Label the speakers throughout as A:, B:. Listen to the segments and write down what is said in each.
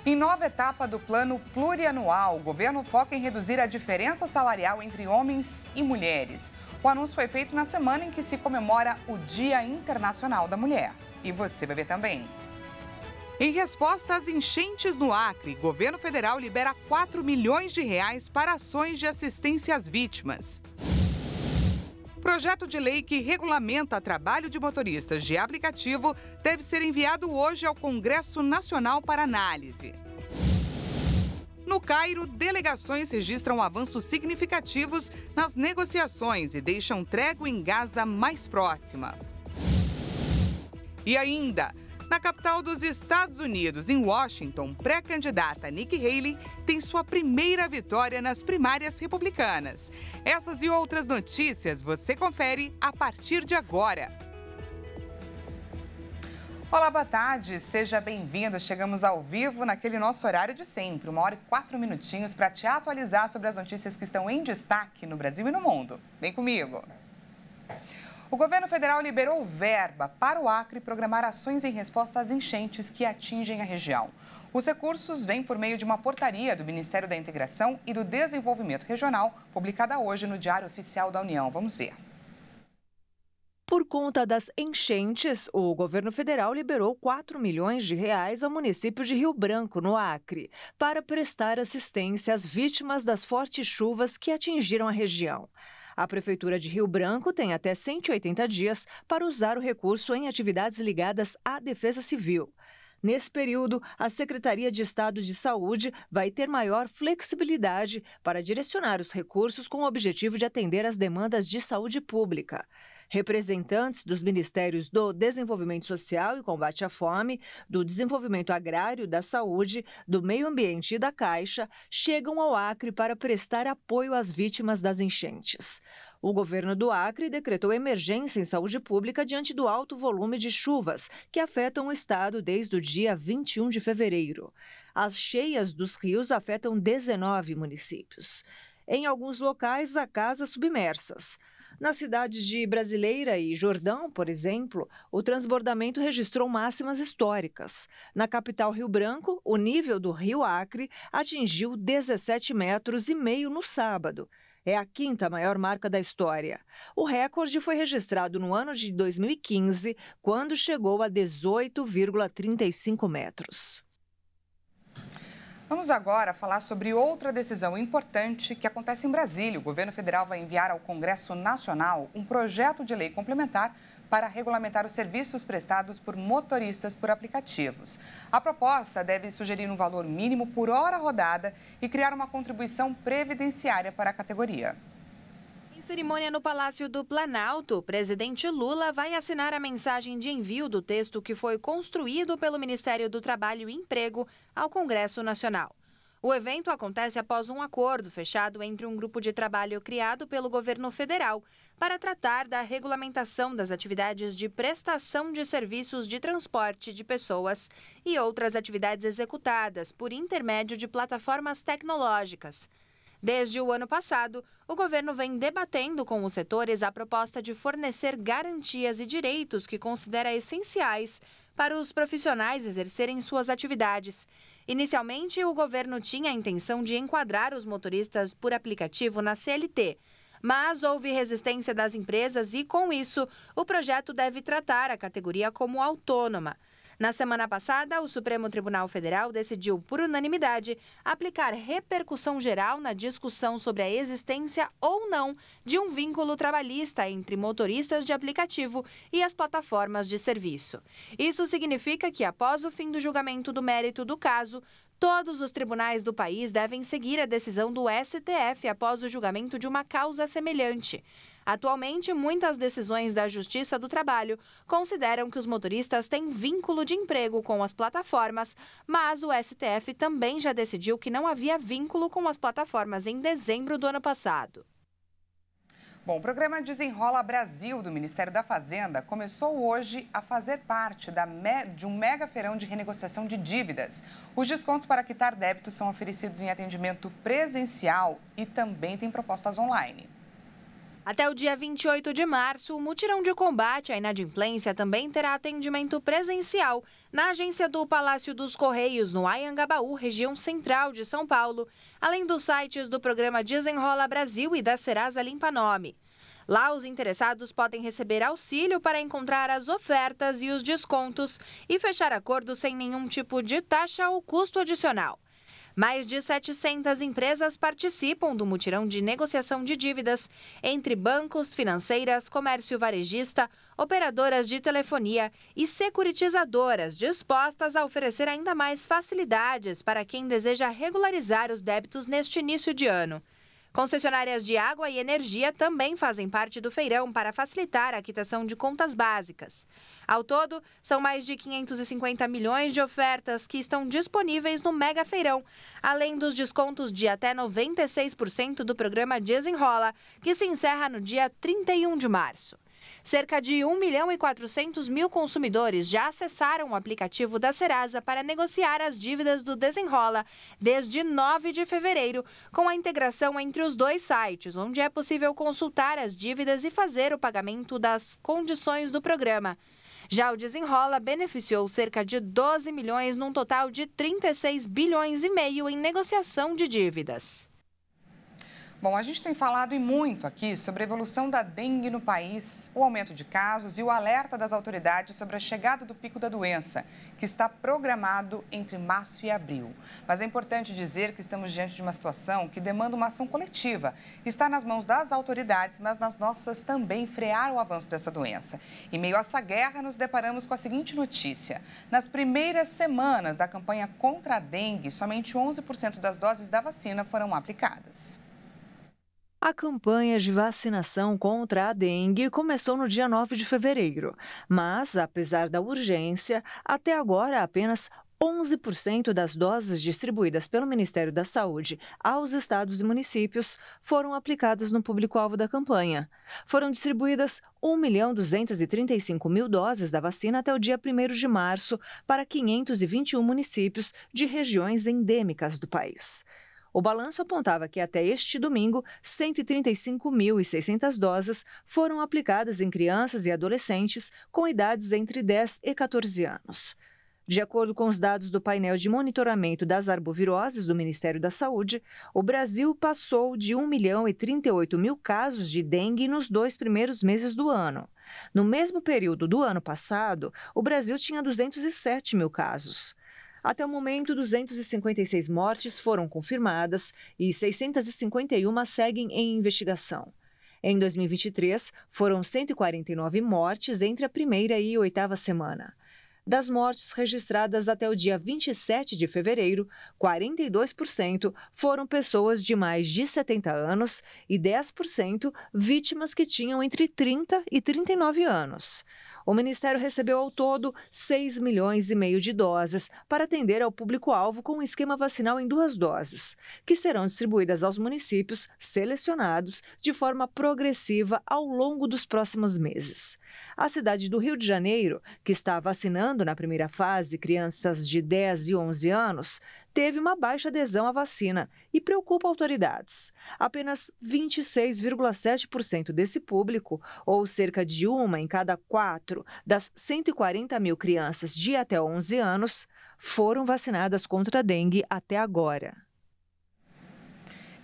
A: Em nova etapa do plano plurianual, o governo foca em reduzir a diferença salarial entre homens e mulheres. O anúncio foi feito na semana em que se comemora o Dia Internacional da Mulher. E você vai ver também. Em resposta às enchentes no Acre, o governo federal libera 4 milhões de reais para ações de assistência às vítimas. Projeto de lei que regulamenta trabalho de motoristas de aplicativo deve ser enviado hoje ao Congresso Nacional para análise. No Cairo, delegações registram avanços significativos nas negociações e deixam trégua em Gaza mais próxima. E ainda, na capital dos Estados Unidos, em Washington, pré-candidata Nikki Haley tem sua primeira vitória nas primárias republicanas. Essas e outras notícias você confere a partir de agora. Olá, boa tarde, seja bem-vindo. Chegamos ao vivo naquele nosso horário de sempre, 1h04 para te atualizar sobre as notícias que estão em destaque no Brasil e no mundo. Vem comigo. O governo federal liberou verba para o Acre programar ações em resposta às enchentes que atingem a região. Os recursos vêm por meio de uma portaria do Ministério da Integração e do Desenvolvimento Regional, publicada hoje no Diário Oficial da União. Vamos ver.
B: Por conta das enchentes, o governo federal liberou 4 milhões de reais ao município de Rio Branco, no Acre, para prestar assistência às vítimas das fortes chuvas que atingiram a região. A Prefeitura de Rio Branco tem até 180 dias para usar o recurso em atividades ligadas à Defesa Civil. Nesse período, a Secretaria de Estado de Saúde vai ter maior flexibilidade para direcionar os recursos com o objetivo de atender às demandas de saúde pública. Representantes dos Ministérios do Desenvolvimento Social e Combate à Fome, do Desenvolvimento Agrário, da Saúde, do Meio Ambiente e da Caixa chegam ao Acre para prestar apoio às vítimas das enchentes. O governo do Acre decretou emergência em saúde pública diante do alto volume de chuvas que afetam o estado desde o dia 21 de fevereiro. As cheias dos rios afetam 19 municípios. Em alguns locais, há casas submersas. Nas cidades de Brasileira e Jordão, por exemplo, o transbordamento registrou máximas históricas. Na capital Rio Branco, o nível do rio Acre atingiu 17,5 metros no sábado. É a quinta maior marca da história. O recorde foi registrado no ano de 2015, quando chegou a 18,35 metros.
A: Vamos agora falar sobre outra decisão importante que acontece em Brasília. O governo federal vai enviar ao Congresso Nacional um projeto de lei complementar para regulamentar os serviços prestados por motoristas por aplicativos. A proposta deve sugerir um valor mínimo por hora rodada e criar uma contribuição previdenciária para a categoria.
C: Em cerimônia no Palácio do Planalto, o presidente Lula vai assinar a mensagem de envio do texto que foi construído pelo Ministério do Trabalho e Emprego ao Congresso Nacional. O evento acontece após um acordo fechado entre um grupo de trabalho criado pelo governo federal para tratar da regulamentação das atividades de prestação de serviços de transporte de pessoas e outras atividades executadas por intermédio de plataformas tecnológicas. Desde o ano passado, o governo vem debatendo com os setores a proposta de fornecer garantias e direitos que considera essenciais para os profissionais exercerem suas atividades. Inicialmente, o governo tinha a intenção de enquadrar os motoristas por aplicativo na CLT, mas houve resistência das empresas e, com isso, o projeto deve tratar a categoria como autônoma. Na semana passada, o Supremo Tribunal Federal decidiu, por unanimidade, aplicar repercussão geral na discussão sobre a existência ou não de um vínculo trabalhista entre motoristas de aplicativo e as plataformas de serviço. Isso significa que, após o fim do julgamento do mérito do caso, todos os tribunais do país devem seguir a decisão do STF após o julgamento de uma causa semelhante. Atualmente, muitas decisões da Justiça do Trabalho consideram que os motoristas têm vínculo de emprego com as plataformas, mas o STF também já decidiu que não havia vínculo com as plataformas em dezembro do ano passado.
A: Bom, o programa Desenrola Brasil do Ministério da Fazenda começou hoje a fazer parte de um mega feirão de renegociação de dívidas. Os descontos para quitar débitos são oferecidos em atendimento presencial e também tem propostas online.
C: Até o dia 28 de março, o mutirão de combate à inadimplência também terá atendimento presencial na agência do Palácio dos Correios, no Anhangabaú, região central de São Paulo, além dos sites do programa Desenrola Brasil e da Serasa Limpa Nome. Lá, os interessados podem receber auxílio para encontrar as ofertas e os descontos e fechar acordos sem nenhum tipo de taxa ou custo adicional. Mais de 700 empresas participam do mutirão de negociação de dívidas entre bancos, financeiras, comércio varejista, operadoras de telefonia e securitizadoras, dispostas a oferecer ainda mais facilidades para quem deseja regularizar os débitos neste início de ano. Concessionárias de água e energia também fazem parte do feirão para facilitar a quitação de contas básicas. Ao todo, são mais de 550 milhões de ofertas que estão disponíveis no Mega Feirão, além dos descontos de até 96% do programa Desenrola, que se encerra no dia 31 de março. Cerca de 1.400.000 consumidores já acessaram o aplicativo da Serasa para negociar as dívidas do Desenrola desde 9 de fevereiro, com a integração entre os dois sites, onde é possível consultar as dívidas e fazer o pagamento das condições do programa. Já o Desenrola beneficiou cerca de 12 milhões num total de 36 bilhões e meio em negociação de dívidas.
A: Bom, a gente tem falado e muito aqui sobre a evolução da dengue no país, o aumento de casos e o alerta das autoridades sobre a chegada do pico da doença, que está programado entre março e abril. Mas é importante dizer que estamos diante de uma situação que demanda uma ação coletiva. Está nas mãos das autoridades, mas nas nossas também frear o avanço dessa doença. Em meio a essa guerra, nos deparamos com a seguinte notícia. Nas primeiras semanas da campanha contra a dengue, somente 11% das doses da vacina foram aplicadas.
B: A campanha de vacinação contra a dengue começou no dia 9 de fevereiro, mas, apesar da urgência, até agora apenas 11% das doses distribuídas pelo Ministério da Saúde aos estados e municípios foram aplicadas no público-alvo da campanha. Foram distribuídas 1.235.000 doses da vacina até o dia 1º de março para 521 municípios de regiões endêmicas do país. O balanço apontava que até este domingo, 135.600 doses foram aplicadas em crianças e adolescentes com idades entre 10 e 14 anos. De acordo com os dados do painel de monitoramento das arboviroses do Ministério da Saúde, o Brasil passou de 1.038.000 casos de dengue nos 2 primeiros meses do ano. No mesmo período do ano passado, o Brasil tinha 207.000 casos. Até o momento, 256 mortes foram confirmadas e 651 seguem em investigação. Em 2023, foram 149 mortes entre a primeira e 8ª semana. Das mortes registradas até o dia 27 de fevereiro, 42% foram pessoas de mais de 70 anos e 10% vítimas que tinham entre 30 e 39 anos. O Ministério recebeu ao todo 6,5 milhões de doses para atender ao público-alvo com um esquema vacinal em 2 doses, que serão distribuídas aos municípios selecionados de forma progressiva ao longo dos próximos meses. A cidade do Rio de Janeiro, que está vacinando na primeira fase crianças de 10 e 11 anos, teve uma baixa adesão à vacina e preocupa autoridades. Apenas 26,7% desse público, ou cerca de 1 em cada 4 das 140.000 crianças de até 11 anos, foram vacinadas contra a dengue até agora.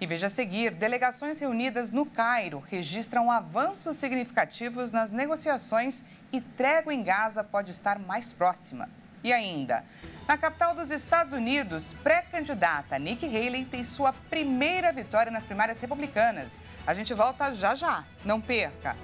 A: E veja a seguir, delegações reunidas no Cairo registram avanços significativos nas negociações e trégua em Gaza pode estar mais próxima. E ainda, na capital dos Estados Unidos, pré-candidata Nikki Haley tem sua primeira vitória nas primárias republicanas. A gente volta já já, não perca!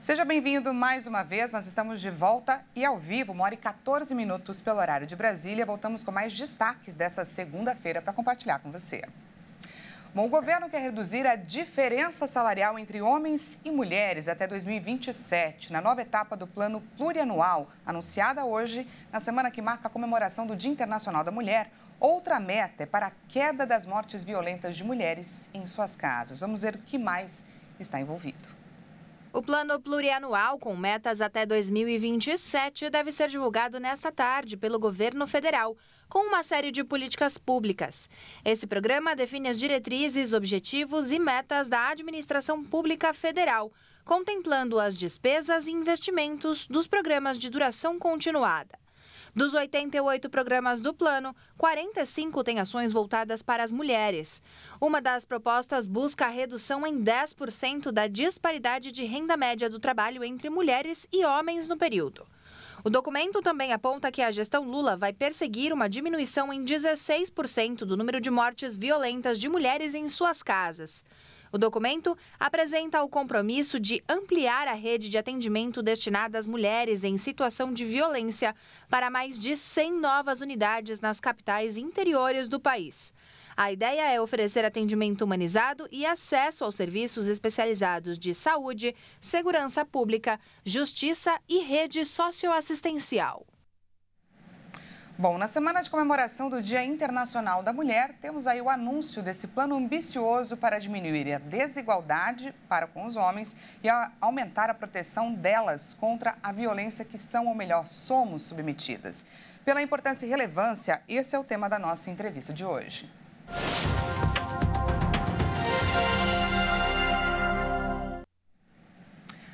A: Seja bem-vindo mais uma vez, nós estamos de volta e ao vivo, 1h14 pelo horário de Brasília. Voltamos com mais destaques dessa segunda-feira para compartilhar com você. Bom, o governo quer reduzir a diferença salarial entre homens e mulheres até 2027, na nova etapa do Plano Plurianual, anunciada hoje, na semana que marca a comemoração do Dia Internacional da Mulher. Outra meta é para a queda das mortes violentas de mulheres em suas casas. Vamos ver o que mais está envolvido.
C: O Plano Plurianual, com metas até 2027, deve ser divulgado nesta tarde pelo governo federal, com uma série de políticas públicas. Esse programa define as diretrizes, objetivos e metas da administração pública federal, contemplando as despesas e investimentos dos programas de duração continuada. Dos 88 programas do plano, 45 têm ações voltadas para as mulheres. Uma das propostas busca a redução em 10% da disparidade de renda média do trabalho entre mulheres e homens no período. O documento também aponta que a gestão Lula vai perseguir uma diminuição em 16% do número de mortes violentas de mulheres em suas casas. O documento apresenta o compromisso de ampliar a rede de atendimento destinada às mulheres em situação de violência para mais de 100 novas unidades nas capitais interiores do país. A ideia é oferecer atendimento humanizado e acesso aos serviços especializados de saúde, segurança pública, justiça e rede socioassistencial.
A: Bom, na semana de comemoração do Dia Internacional da Mulher, temos aí o anúncio desse plano ambicioso para diminuir a desigualdade para com os homens e aumentar a proteção delas contra a violência que são, ou melhor, somos submetidas. Pela importância e relevância, esse é o tema da nossa entrevista de hoje.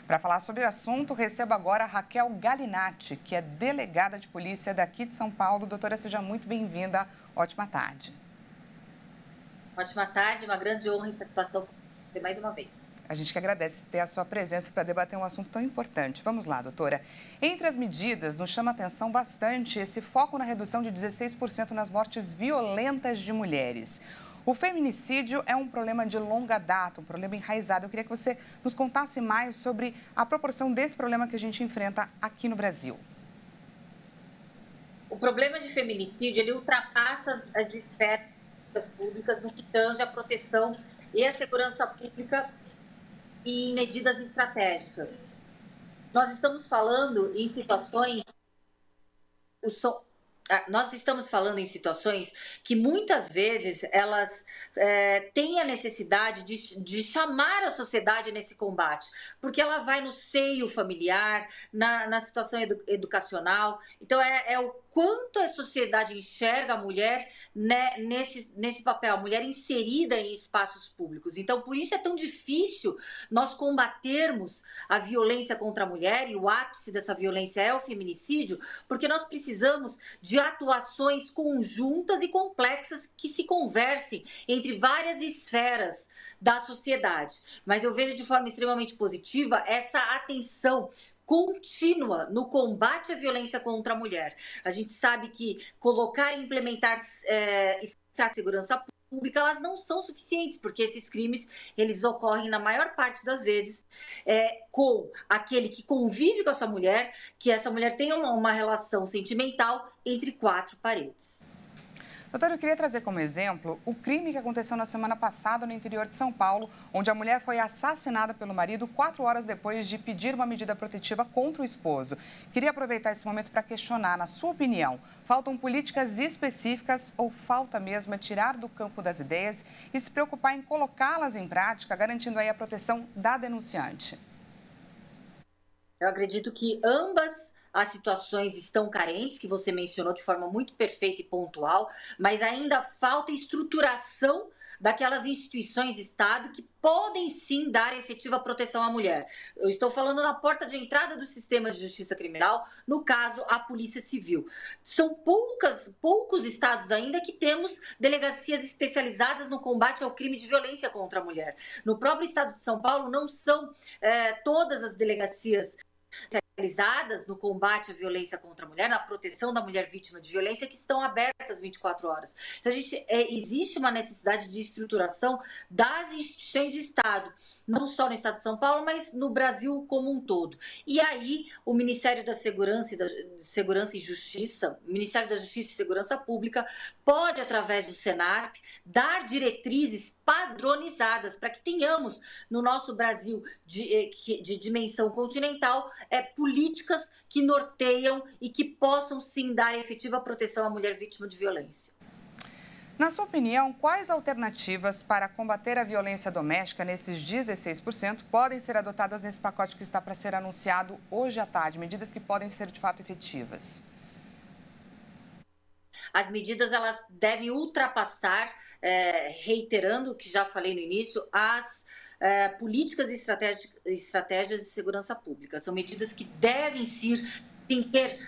A: Para falar sobre o assunto, recebo agora a Raquel Galinatti, que é delegada de polícia daqui de São Paulo. Doutora, seja muito bem-vinda. Ótima tarde.
D: Ótima tarde, uma grande honra e satisfação ter mais uma vez.
A: A gente que agradece ter a sua presença para debater um assunto tão importante. Vamos lá, doutora. Entre as medidas, nos chama atenção bastante esse foco na redução de 16% nas mortes violentas de mulheres. O feminicídio é um problema de longa data, um problema enraizado. Eu queria que você nos contasse mais sobre a proporção desse problema que a gente enfrenta aqui no Brasil.
D: O problema de feminicídio, ele ultrapassa as esferas públicas no que tange a proteção e a segurança pública e em medidas estratégicas. Nós estamos falando em situações... Nós estamos falando em situações que muitas vezes elas têm a necessidade de chamar a sociedade nesse combate, porque ela vai no seio familiar, na situação educacional. Então, é o quanto a sociedade enxerga a mulher, né, nesse papel, a mulher inserida em espaços públicos. Então, por isso é tão difícil nós combatermos a violência contra a mulher, e o ápice dessa violência é o feminicídio, porque nós precisamos de atuações conjuntas e complexas que se conversem entre várias esferas da sociedade. Mas eu vejo de forma extremamente positiva essa atenção contínua no combate à violência contra a mulher. A gente sabe que colocar e implementar estratégias de segurança pública, elas não são suficientes, porque esses crimes, eles ocorrem na maior parte das vezes com aquele que convive com essa mulher, que essa mulher tenha uma relação sentimental entre quatro paredes.
A: Doutora, eu queria trazer como exemplo o crime que aconteceu na semana passada no interior de São Paulo, onde a mulher foi assassinada pelo marido 4 horas depois de pedir uma medida protetiva contra o esposo. Queria aproveitar esse momento para questionar, na sua opinião, faltam políticas específicas ou falta mesmo tirar do campo das ideias e se preocupar em colocá-las em prática, garantindo aí a proteção da denunciante?
D: Eu acredito que ambas as situações estão carentes, que você mencionou de forma muito perfeita e pontual, mas ainda falta estruturação daquelas instituições de Estado que podem sim dar efetiva proteção à mulher. Eu estou falando na porta de entrada do sistema de justiça criminal, no caso, a Polícia Civil. São poucos estados ainda que temos delegacias especializadas no combate ao crime de violência contra a mulher. No próprio estado de São Paulo, não são todas as delegacias especializadas no combate à violência contra a mulher, na proteção da mulher vítima de violência, que estão abertas 24 horas. Então, existe uma necessidade de estruturação das instituições de Estado, não só no Estado de São Paulo, mas no Brasil como um todo. E aí, o Ministério da Segurança e Justiça, Ministério da Justiça e Segurança Pública, pode, através do Senasp, dar diretrizes padronizadas para que tenhamos no nosso Brasil de dimensão continental políticas que norteiam e que possam sim dar efetiva proteção à mulher vítima de violência.
A: Na sua opinião, quais alternativas para combater a violência doméstica nesses 16% podem ser adotadas nesse pacote que está para ser anunciado hoje à tarde? Medidas que podem ser de fato efetivas. As medidas elas devem ultrapassar, reiterando o que já falei no início, as políticas e estratégias de segurança pública. São medidas que devem sim ter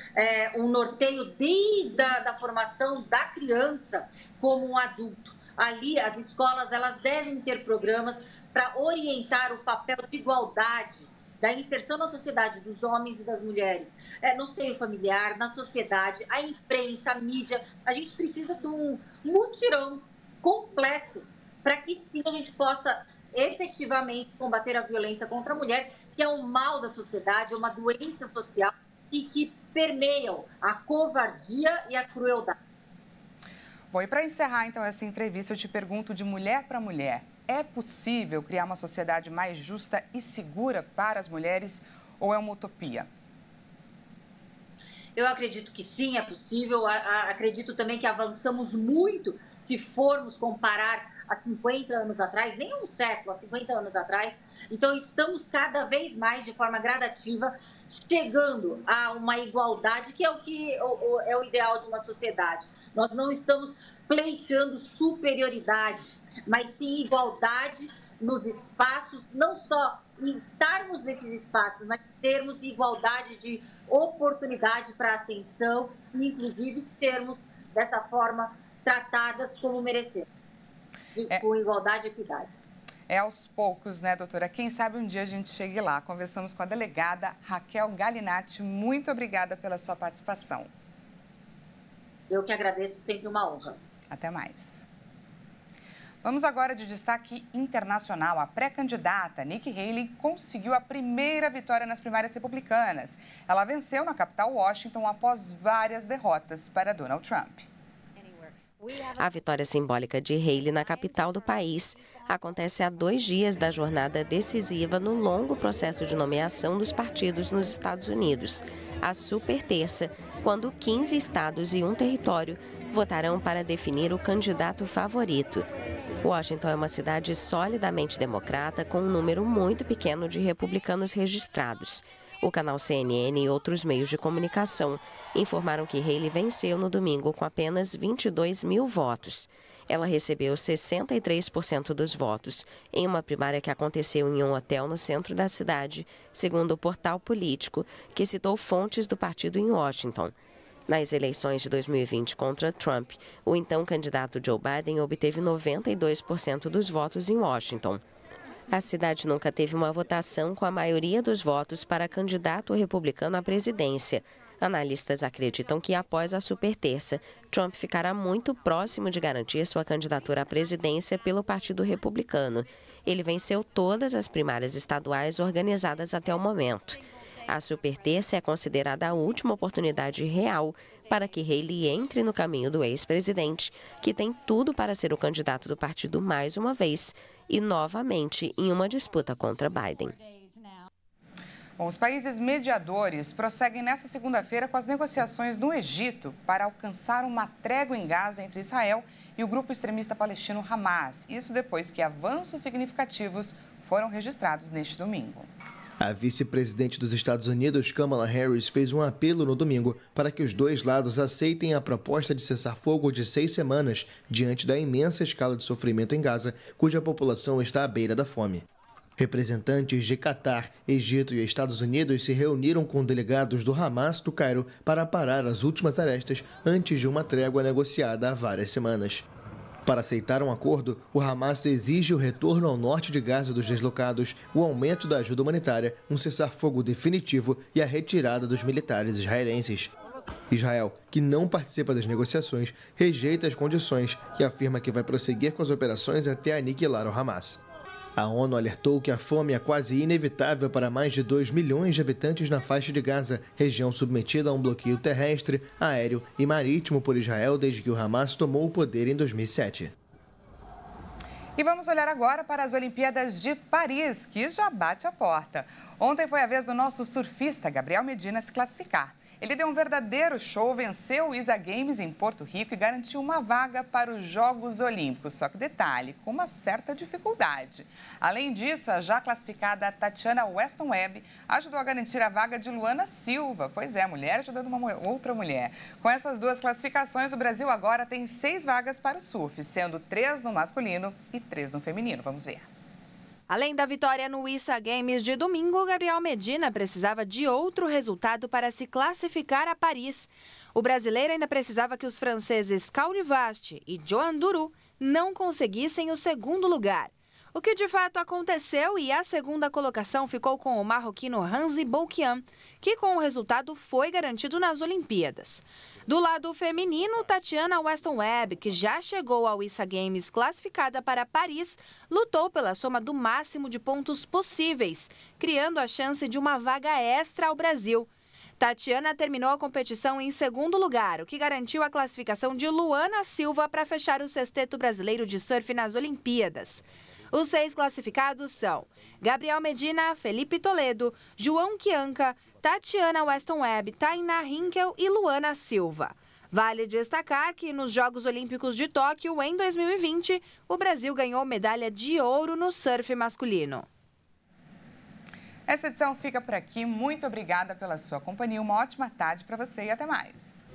A: um norteio desde a formação da criança como um adulto. Ali, as escolas elas devem ter programas para orientar o papel de igualdade, da inserção na sociedade dos homens e das mulheres, no seio familiar, na sociedade, a imprensa, a mídia. A gente precisa de um mutirão completo para que sim a gente possa efetivamente combater a violência contra a mulher, que é um mal da sociedade, é uma doença social e que permeiam a covardia e a crueldade. Bom, e para encerrar então essa entrevista, eu te pergunto de mulher para mulher, é possível criar uma sociedade mais justa e segura para as mulheres ou é uma utopia?
D: Eu acredito que sim, é possível. Acredito também que avançamos muito se formos comparar há 50 anos atrás, nem um século, há 50 anos atrás. Então, estamos cada vez mais, de forma gradativa, chegando a uma igualdade, que é o ideal de uma sociedade. Nós não estamos pleiteando superioridade, mas sim igualdade nos espaços, não só estarmos nesses espaços, mas termos igualdade de oportunidade para ascensão e, inclusive, sermos, dessa forma, tratadas como merecemos, com igualdade e equidade.
A: É aos poucos, né, doutora? Quem sabe um dia a gente chegue lá. Conversamos com a delegada Raquel Galinatti. Muito obrigada pela sua participação.
D: Eu que agradeço, sempre uma honra.
A: Até mais. Vamos agora de destaque internacional. A pré-candidata Nikki Haley conseguiu a primeira vitória nas primárias republicanas. Ela venceu na capital Washington após várias derrotas para Donald Trump.
E: A vitória simbólica de Haley na capital do país acontece a 2 dias da jornada decisiva no longo processo de nomeação dos partidos nos Estados Unidos, a super terça, quando 15 estados e um território votarão para definir o candidato favorito. Washington é uma cidade solidamente democrata, com um número muito pequeno de republicanos registrados. O canal CNN e outros meios de comunicação informaram que Haley venceu no domingo com apenas 22 mil votos. Ela recebeu 63% dos votos em uma primária que aconteceu em um hotel no centro da cidade, segundo o portal político, que citou fontes do partido em Washington. Nas eleições de 2020 contra Trump, o então candidato Joe Biden obteve 92% dos votos em Washington. A cidade nunca teve uma votação com a maioria dos votos para candidato republicano à presidência. Analistas acreditam que, após a superterça, Trump ficará muito próximo de garantir sua candidatura à presidência pelo Partido Republicano. Ele venceu todas as primárias estaduais organizadas até o momento. A superterça é considerada a última oportunidade real para que Haley entre no caminho do ex-presidente, que tem tudo para ser o candidato do partido mais uma vez e novamente em uma disputa contra Biden.
A: Bom, os países mediadores prosseguem nesta segunda-feira com as negociações no Egito para alcançar uma trégua em Gaza entre Israel e o grupo extremista palestino Hamas. Isso depois que avanços significativos foram registrados neste domingo.
F: A vice-presidente dos Estados Unidos, Kamala Harris, fez um apelo no domingo para que os dois lados aceitem a proposta de cessar-fogo de 6 semanas diante da imensa escala de sofrimento em Gaza, cuja população está à beira da fome. Representantes de Catar, Egito e Estados Unidos se reuniram com delegados do Hamas do Cairo para parar as últimas arestas antes de uma trégua negociada há várias semanas. Para aceitar um acordo, o Hamas exige o retorno ao norte de Gaza dos deslocados, o aumento da ajuda humanitária, um cessar-fogo definitivo e a retirada dos militares israelenses. Israel, que não participa das negociações, rejeita as condições e afirma que vai prosseguir com as operações até aniquilar o Hamas. A ONU alertou que a fome é quase inevitável para mais de 2 milhões de habitantes na faixa de Gaza, região submetida a um bloqueio terrestre, aéreo e marítimo por Israel desde que o Hamas tomou o poder em 2007.
A: E vamos olhar agora para as Olimpíadas de Paris, que já bate a porta. Ontem foi a vez do nosso surfista Gabriel Medina se classificar. Ele deu um verdadeiro show, venceu o ISA Games em Porto Rico e garantiu uma vaga para os Jogos Olímpicos. Só que detalhe, com uma certa dificuldade. Além disso, a já classificada Tatiana Weston Webb ajudou a garantir a vaga de Luana Silva. Pois é, a mulher ajudando uma outra mulher. Com essas duas classificações, o Brasil agora tem 6 vagas para o surf, sendo 3 no masculino e 3 no feminino. Vamos ver.
C: Além da vitória no ISA Games de domingo, Gabriel Medina precisava de outro resultado para se classificar a Paris. O brasileiro ainda precisava que os franceses Caio Rivaste e Joan Duru não conseguissem o segundo lugar. O que de fato aconteceu e a segunda colocação ficou com o marroquino Hanzi Boukian, que com o resultado foi garantido nas Olimpíadas. Do lado feminino, Tatiana Weston Webb, que já chegou ao ISA Games classificada para Paris, lutou pela soma do máximo de pontos possíveis, criando a chance de uma vaga extra ao Brasil. Tatiana terminou a competição em segundo lugar, o que garantiu a classificação de Luana Silva para fechar o sexteto brasileiro de surf nas Olimpíadas. Os 6 classificados são Gabriel Medina, Felipe Toledo, João Chianca, Tatiana Weston Webb, Tainá Hinkel e Luana Silva. Vale destacar que nos Jogos Olímpicos de Tóquio, em 2020, o Brasil ganhou medalha de ouro no surf masculino.
A: Essa edição fica por aqui. Muito obrigada pela sua companhia. Uma ótima tarde para você e até mais.